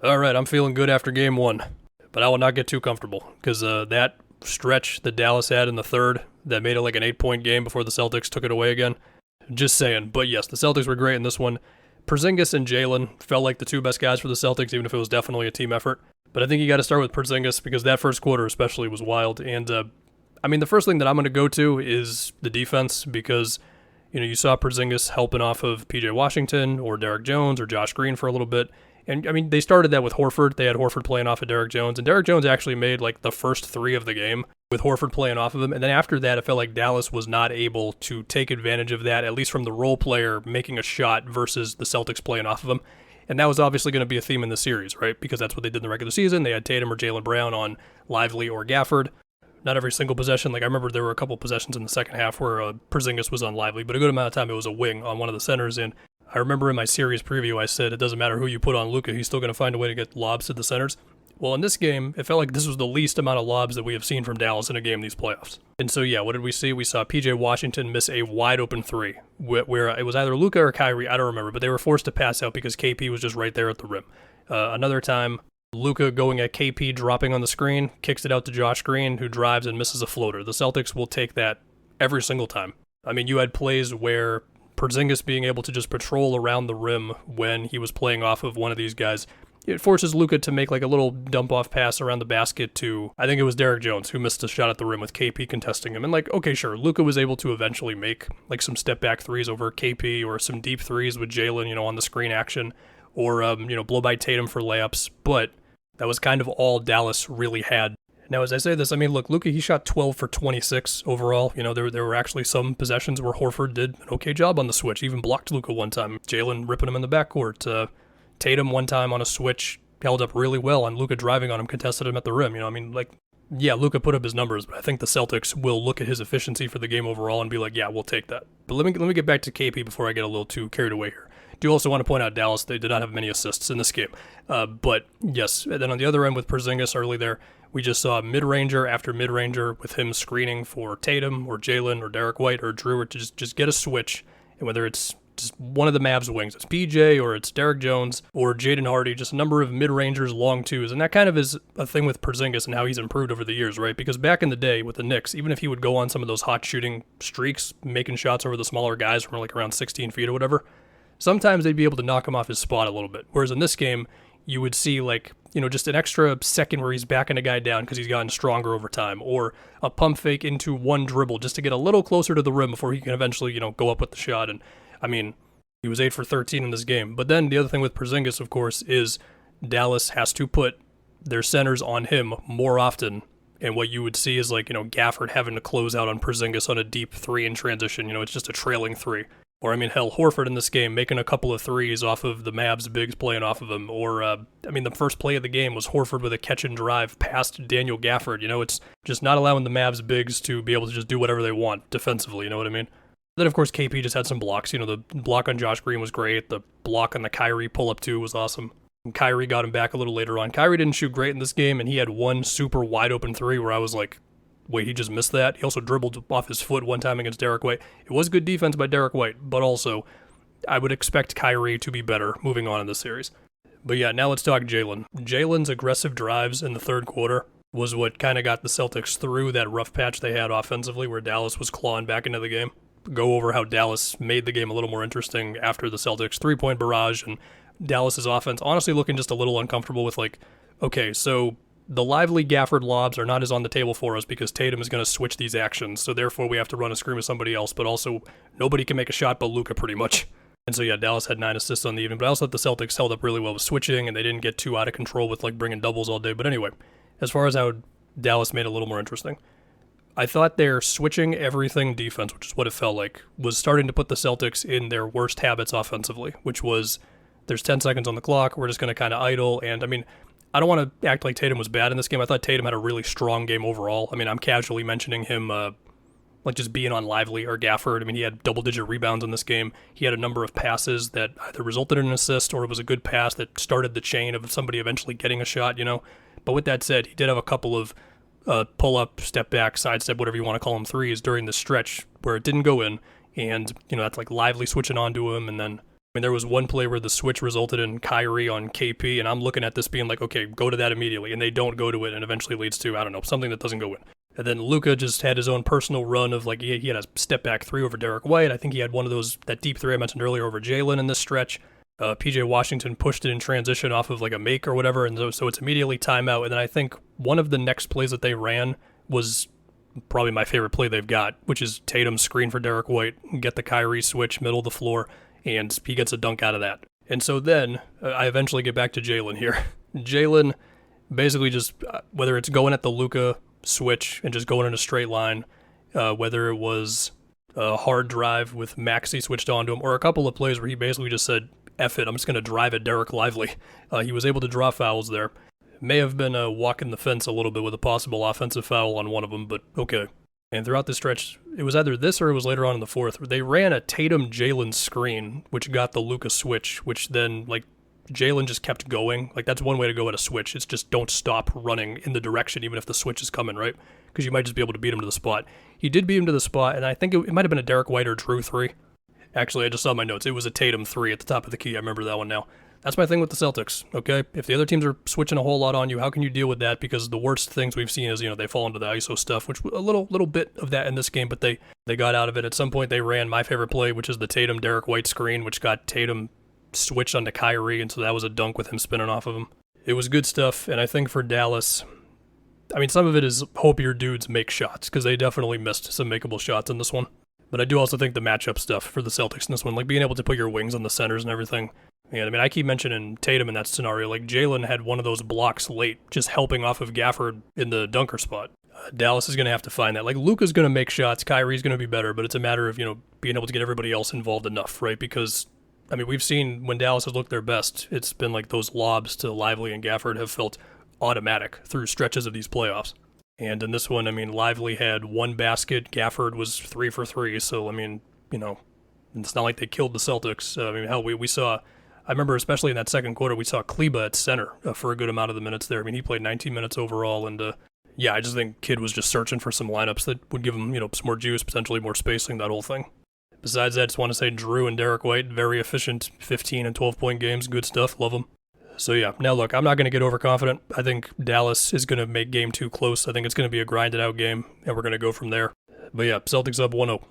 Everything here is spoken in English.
All right, I'm feeling good after game one, but I will not get too comfortable because that stretch that Dallas had in the third that made it like an 8-point game before the Celtics took it away again. Just saying. But yes, the Celtics were great in this one. Porzingis and Jalen felt like the two best guys for the Celtics, even if it was definitely a team effort. But I think you got to start with Porzingis because that first quarter especially was wild. And I mean, the first thing that I'm going to go to is the defense because you saw Porzingis helping off of PJ Washington or Derek Jones or Josh Green for a little bit. And I mean, they started that with Horford. They had Horford playing off of Derek Jones, and Derek Jones actually made like the first three of the game with Horford playing off of him. And then after that, it felt like Dallas was not able to take advantage of that, at least from the role player making a shot versus the Celtics playing off of him. And that was obviously going to be a theme in the series, right? Because that's what they did in the regular season. They had Tatum or Jaylen Brown on Lively or Gafford. Not every single possession. Like I remember there were a couple possessions in the second half where Porzingis was on Lively, but a good amount of time it was a wing on one of the centers. And I remember in my series preview I said it doesn't matter who you put on Luka, he's still going to find a way to get lobs to the centers. Well, in this game, it felt like this was the least amount of lobs that we have seen from Dallas in a game these playoffs. And so, yeah, what did we see? We saw PJ Washington miss a wide-open three, where it was either Luka or Kyrie, I don't remember, but they were forced to pass out because KP was just right there at the rim. Another time, Luka going at KP, dropping on the screen, kicks it out to Josh Green, who drives and misses a floater. The Celtics will take that every single time. I mean, you had plays where Porzingis being able to just patrol around the rim when he was playing off of one of these guys. It forces Luka to make like a little dump-off pass around the basket to, I think it was Derek Jones, who missed a shot at the rim with KP contesting him. And like, okay, sure, Luka was able to eventually make like some step-back threes over KP or some deep threes with Jalen, on the screen action, or, blow by Tatum for layups. But that was kind of all Dallas really had. Now, as I say this, I mean, look, Luka, he shot 12 for 26 overall. There were actually some possessions where Horford did an okay job on the switch, even blocked Luka one time. Jalen ripping him in the backcourt. Tatum one time on a switch held up really well on Luka driving on him, contested him at the rim. Yeah, Luka put up his numbers, but I think the Celtics will look at his efficiency for the game overall and be like, yeah, we'll take that. But let me get back to KP before I get a little too carried away here. Do also want to point out Dallas, they did not have many assists in this game. But yes, and then on the other end with Porzingis early there, we just saw mid-ranger after mid-ranger with him screening for Tatum or Jalen or Derek White or Drew to just get a switch. And whether it's just one of the Mavs wings, it's PJ or it's Derek Jones or Jaden Hardy, just a number of mid-rangers, long twos. And that kind of is a thing with Porzingis and how he's improved over the years, right? Because back in the day with the Knicks, even if he would go on some of those hot shooting streaks, making shots over the smaller guys from like around 16 feet or whatever, sometimes they'd be able to knock him off his spot a little bit. Whereas in this game, you would see like, just an extra second where he's backing a guy down because he's gotten stronger over time, or a pump fake into one dribble just to get a little closer to the rim before he can eventually, go up with the shot. And I mean, he was 8 for 13 in this game. But then the other thing with Porzingis, of course, is Dallas has to put their centers on him more often. And what you would see is like, Gafford having to close out on Porzingis on a deep three in transition. It's just a trailing three. Or, Horford in this game making a couple of threes off of the Mavs bigs playing off of him. Or, the first play of the game was Horford with a catch and drive past Daniel Gafford. It's just not allowing the Mavs bigs to be able to just do whatever they want defensively, you know what I mean? Then, of course, KP just had some blocks. The block on Josh Green was great. The block on the Kyrie pull-up, too, was awesome. And Kyrie got him back a little later on. Kyrie didn't shoot great in this game, and he had one super wide-open three where I was like, wait, he just missed that? He also dribbled off his foot one time against Derek White. It was good defense by Derek White, but also I would expect Kyrie to be better moving on in this series. But yeah, now let's talk Jalen. Jalen's aggressive drives in the third quarter was what kind of got the Celtics through that rough patch they had offensively where Dallas was clawing back into the game. Go over how Dallas made the game a little more interesting after the Celtics' three-point barrage and Dallas's offense honestly looking just a little uncomfortable with like, okay, so the Lively Gafford lobs are not as on the table for us because Tatum is going to switch these actions, so therefore we have to run a screen with somebody else, but also nobody can make a shot but Luka pretty much. And so yeah, Dallas had 9 assists on the evening, but I also thought the Celtics held up really well with switching, and they didn't get too out of control with like bringing doubles all day. But anyway, as far as how Dallas made it a little more interesting, I thought their switching everything defense, which is what it felt like, was starting to put the Celtics in their worst habits offensively, which was there's 10 seconds on the clock, we're just going to kind of idle, and I don't want to act like Tatum was bad in this game. I thought Tatum had a really strong game overall. I'm casually mentioning him like just being on Lively or Gafford. He had double-digit rebounds in this game. He had a number of passes that either resulted in an assist or it was a good pass that started the chain of somebody eventually getting a shot, But with that said, he did have a couple of pull-up, step-back, sidestep, whatever you want to call them, threes during the stretch where it didn't go in. And, that's like Lively switching onto him, and then mean, there was one play where the switch resulted in Kyrie on KP, and I'm looking at this being like, okay, go to that immediately, and they don't go to it, and eventually leads to, I don't know, something that doesn't go in. And then Luka just had his own personal run of like, he had a step back three over Derek White. I think he had one of those, that deep three I mentioned earlier over Jalen in this stretch. PJ Washington pushed it in transition off of like a make or whatever, and so it's immediately timeout. And then I think one of the next plays that they ran was probably my favorite play they've got, which is Tatum's screen for Derek White, get the Kyrie switch, middle of the floor, and he gets a dunk out of that. And so then I eventually get back to Jalen here. Jalen basically just, whether it's going at the Luka switch and just going in a straight line, whether it was a hard drive with Maxey switched onto him, or a couple of plays where he basically just said, F it, I'm just going to drive at Derek Lively. He was able to draw fouls there. May have been walking the fence a little bit with a possible offensive foul on one of them, but okay. And throughout the stretch, it was either this or it was later on in the fourth, they ran a Tatum-Jalen screen, which got the Luka switch, which then, like, Jalen just kept going. Like, that's one way to go at a switch. It's just don't stop running in the direction, even if the switch is coming, right? Because you might just be able to beat him to the spot. He did beat him to the spot, and I think it might have been a Derek White or Drew 3. Actually, I just saw my notes. It was a Tatum 3 at the top of the key. I remember that one now. That's my thing with the Celtics, okay? If the other teams are switching a whole lot on you, how can you deal with that? Because the worst things we've seen is, they fall into the ISO stuff, which a little bit of that in this game, but they got out of it. At some point, they ran my favorite play, which is the Tatum-Derek White screen, which got Tatum switched onto Kyrie, and so that was a dunk with him spinning off of him. It was good stuff, and I think for Dallas, I mean, some of it is hope your dudes make shots, because they definitely missed some makeable shots in this one. But I do also think the matchup stuff for the Celtics in this one, like being able to put your wings on the centers and everything. And I mean, I keep mentioning Tatum in that scenario. Like, Jalen had one of those blocks late, just helping off of Gafford in the dunker spot. Dallas is going to have to find that. Like, Luka's going to make shots, Kyrie's going to be better, but it's a matter of, being able to get everybody else involved enough, right? Because, I mean, we've seen when Dallas has looked their best, it's been like those lobs to Lively and Gafford have felt automatic through stretches of these playoffs. And in this one, I mean, Lively had one basket, Gafford was 3 for 3, so, I mean, it's not like they killed the Celtics. I mean, hell, we saw, I remember especially in that second quarter, we saw Kleba at center for a good amount of the minutes there. I mean, he played 19 minutes overall, and yeah, I just think Kidd was just searching for some lineups that would give him, some more juice, potentially more spacing, that whole thing. Besides that, I just want to say Drew and Derek White, very efficient 15 and 12-point games, good stuff, love them. So yeah, now look, I'm not going to get overconfident. I think Dallas is going to make game 2 close. I think it's going to be a grinded out game, and we're going to go from there. But yeah, Celtics up 1-0.